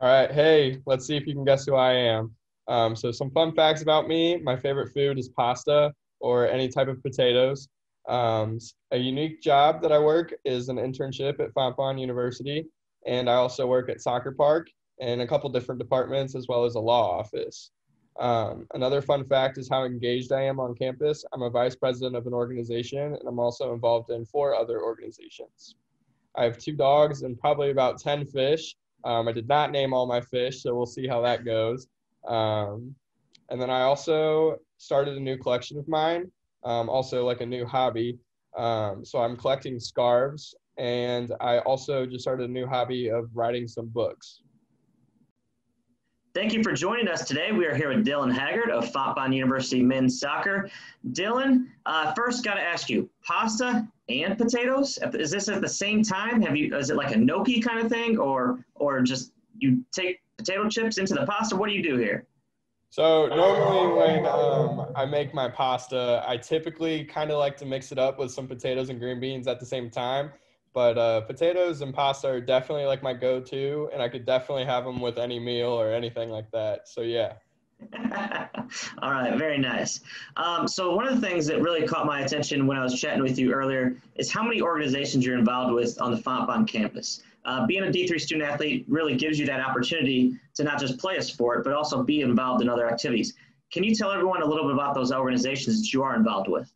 All right, hey, let's see if you can guess who I am. So some fun facts about me. My favorite food is pasta or any type of potatoes. A unique job that I work is an internship at Fontbonne University, and I also work at Soccer Park in a couple different departments as well as a law office. Another fun fact is how engaged I am on campus. I'm a vice president of an organization, and I'm also involved in four other organizations. I have two dogs and probably about 10 fish. I did not name all my fish, so we'll see how that goes. Um, and then I also started a new collection of mine, also like a new hobby. So I'm collecting scarves, and I also just started a new hobby of writing some books. Thank you for joining us today. We are here with Dyllan Haggard of Fontbonne University men's soccer. Dyllan, first got to ask you, pasta and potatoes? Is this at the same time? Is it like a gnocchi kind of thing, or just you take potato chips into the pasta? What do you do here? So normally when I make my pasta, I typically kind of like to mix it up with some potatoes and green beans at the same time. But potatoes and pasta are definitely like my go-to, and I could definitely have them with any meal or anything like that. So yeah. All right, very nice. So one of the things that really caught my attention when I was chatting with you earlier is how many organizations you're involved with on the Fontbonne campus. Being a D3 student athlete really gives you that opportunity to not just play a sport, but also be involved in other activities. Can you tell everyone a little bit about those organizations that you are involved with?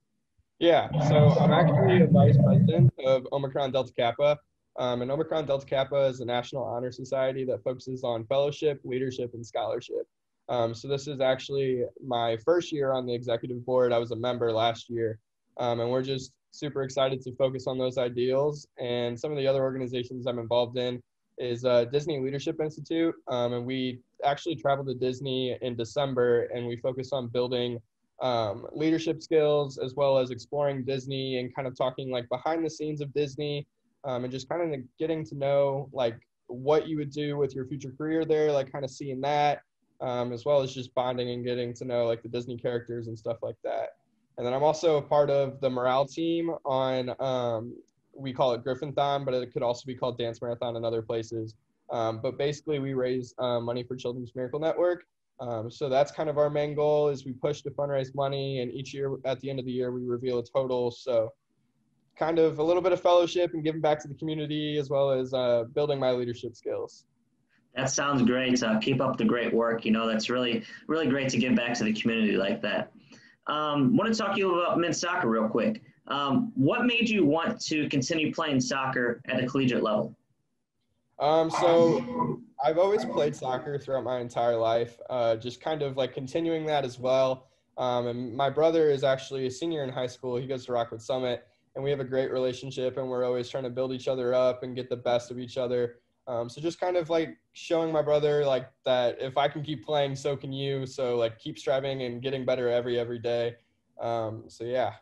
Yeah, so I'm actually a vice president of Omicron Delta Kappa. And Omicron Delta Kappa is a national honor society that focuses on fellowship, leadership, and scholarship. So this is actually my first year on the executive board. I was a member last year, and we're just super excited to focus on those ideals. And some of the other organizations I'm involved in is Disney Leadership Institute, and we actually traveled to Disney in December, and we focus on building leadership skills as well as exploring Disney and kind of talking like behind the scenes of Disney, and just kind of getting to know like what you would do with your future career there, like kind of seeing that. As well as just bonding and getting to know like the Disney characters and stuff like that. And then I'm also a part of the morale team on, we call it Griffinthon, but it could also be called Dance Marathon in other places. But basically we raise money for Children's Miracle Network. So that's kind of our main goal is we push to fundraise money, and each year at the end of the year we reveal a total. So kind of a little bit of fellowship and giving back to the community as well as building my leadership skills. That sounds great. Keep up the great work. You know, that's really, really great to give back to the community like that. Want to talk to you about men's soccer real quick. What made you want to continue playing soccer at the collegiate level? So I've always played soccer throughout my entire life, just kind of like continuing that as well. And my brother is actually a senior in high school. He goes to Rockwood Summit, and we have a great relationship, and we're always trying to build each other up and get the best of each other. So just kind of like showing my brother like that if I can keep playing, so can you. So like keep striving and getting better every day. So yeah.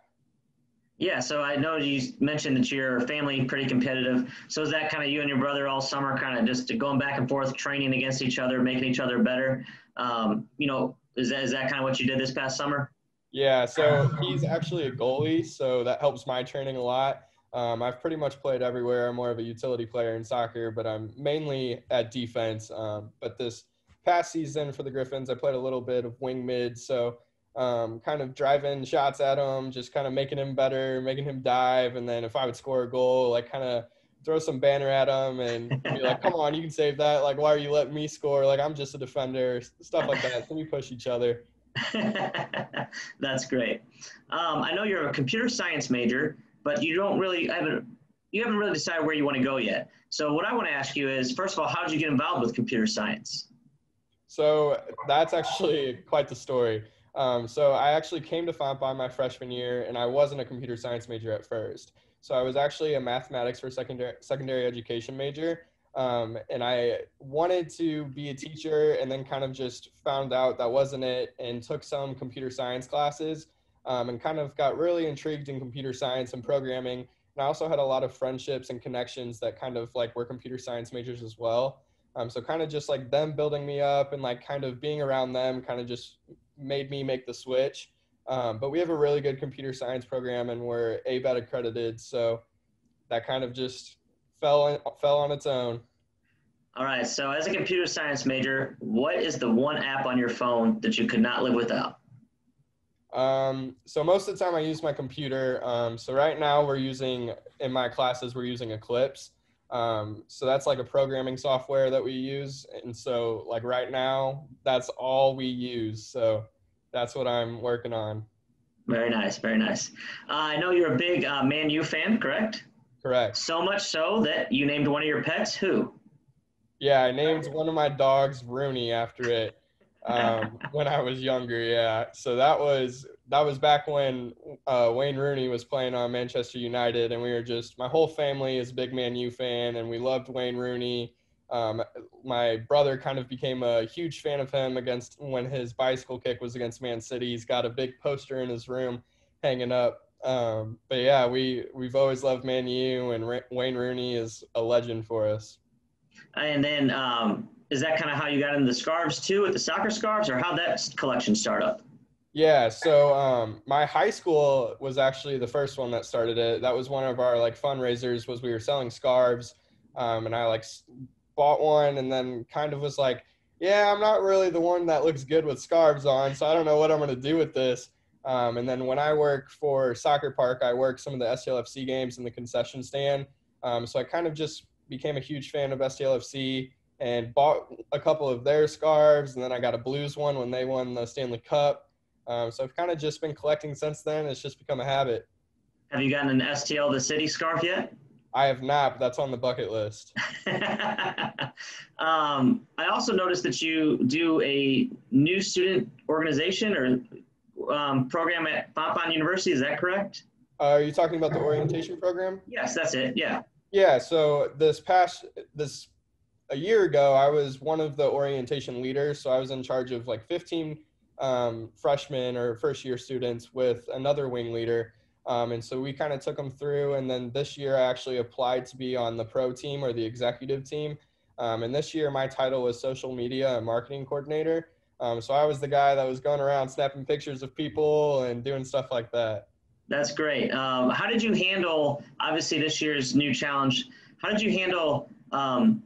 Yeah, so I know you mentioned that your family pretty competitive. So is that kind of you and your brother all summer, kind of just going back and forth, training against each other, making each other better? Is that kind of what you did this past summer? Yeah, so he's actually a goalie, so that helps my training a lot. I've pretty much played everywhere. I'm more of a utility player in soccer, but I'm mainly at defense. But this past season for the Griffins, I played a little bit of wing mid, so kind of driving shots at him, just kind of making him better, making him dive, and then if I would score a goal, like kind of throw some banner at him and be like, "Come on, you can save that! Like, why are you letting me score? Like, I'm just a defender." Stuff like that. So we push each other. That's great. I know you're a computer science major, but you haven't really decided where you want to go yet. So what I want to ask you is, first of all, how did you get involved with computer science? So that's actually quite the story. So I actually came to Fontbonne my freshman year, and I wasn't a computer science major at first. So I was actually a mathematics for secondary education major. And I wanted to be a teacher, and then kind of just found out that wasn't it, and took some computer science classes, and kind of got really intrigued in computer science and programming. And I also had a lot of friendships and connections that kind of like were computer science majors as well. So kind of just like them building me up and like kind of being around them kind of just made me make the switch. But we have a really good computer science program, and we're ABET accredited. So that kind of just fell on its own. All right. So as a computer science major, what is the one app on your phone that you could not live without? So most of the time I use my computer. So right now in my classes, we're using Eclipse. So that's like a programming software that we use. And so like right now, that's all we use. So that's what I'm working on. Very nice. Very nice. I know you're a big Man U fan, correct? Correct. So much so that you named one of your pets who? Yeah, I named one of my dogs Rooney after it when I was younger. Yeah, so that was back when Wayne Rooney was playing on Manchester United, and we were just my whole family is a big Man U fan, and we loved Wayne Rooney. My brother kind of became a huge fan of him against when his bicycle kick was against Man City. He's got a big poster in his room hanging up. But yeah, we've always loved Man U, and Wayne Rooney is a legend for us. And then is that kind of how you got into the scarves too, with the soccer scarves, or how'd that collection start up? Yeah, so my high school was actually the first one that started it. That was one of our like fundraisers was we were selling scarves, and I like bought one and then kind of was like, yeah, I'm not really the one that looks good with scarves on, so I don't know what I'm gonna do with this. And then when I work for Soccer Park, I work some of the STLFC games in the concession stand. So I kind of just became a huge fan of STLFC and bought a couple of their scarves, and then I got a Blues one when they won the Stanley Cup. So I've kind of just been collecting since then. It's just become a habit. Have you gotten an STL the City scarf yet? I have not, but that's on the bucket list. I also noticed that you do a new student organization or program at Fontbonne University. Is that correct? Are you talking about the orientation program? Yes, that's it. Yeah. Yeah. So a year ago, I was one of the orientation leaders. So I was in charge of like 15 freshmen or first year students with another wing leader. And so we kind of took them through. And then this year I actually applied to be on the pro team or the executive team. And this year my title was social media and marketing coordinator. So I was the guy that was going around snapping pictures of people and doing stuff like that. That's great. How did you handle, obviously, this year's new challenge? How did you handle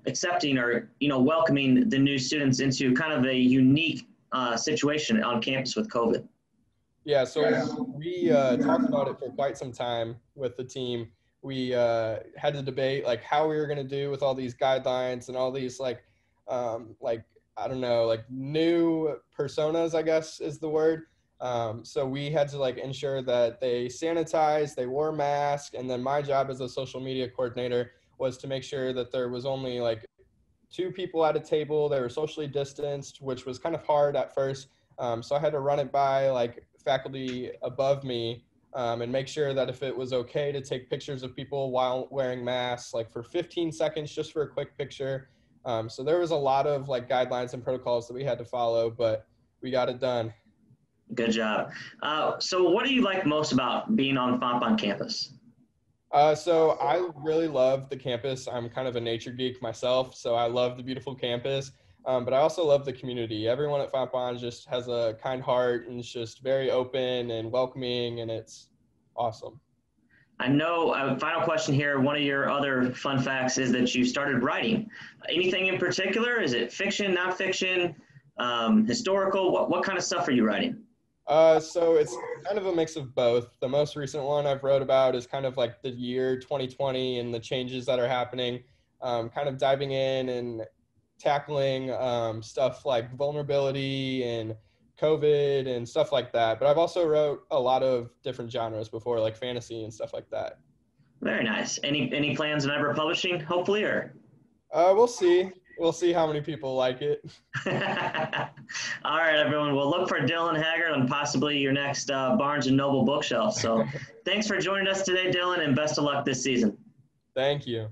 accepting or, welcoming the new students into kind of a unique situation on campus with COVID? Yeah, so we talked about it for quite some time with the team. We had to debate like how we were going to do with all these guidelines and all these I don't know, like new personas, I guess is the word. So we had to like ensure that they sanitized, they wore masks, and then my job as a social media coordinator was to make sure that there was only like 2 people at a table. They were socially distanced, which was kind of hard at first. So I had to run it by like faculty above me and make sure that if it was okay to take pictures of people while wearing masks, like for 15 seconds, just for a quick picture. So there was a lot of like guidelines and protocols that we had to follow, but we got it done. Good job. So what do you like most about being on Fontbonne campus? So I really love the campus. I'm kind of a nature geek myself, so I love the beautiful campus. But I also love the community. Everyone at Fontbonne just has a kind heart and it's just very open and welcoming, and it's awesome. I know, final question here. One of your other fun facts is that you started writing. Anything in particular? Is it fiction, nonfiction, historical? What kind of stuff are you writing? So it's kind of a mix of both. The most recent one I've wrote about is kind of like the year 2020 and the changes that are happening, kind of diving in and tackling stuff like vulnerability and COVID and stuff like that. But I've also wrote a lot of different genres before, like fantasy and stuff like that. Very nice. Any plans on ever publishing, hopefully, or? We'll see. We'll see how many people like it. All right, everyone. We'll look for Dyllan Haggard on possibly your next Barnes & Noble bookshelf. So thanks for joining us today, Dyllan, and best of luck this season. Thank you.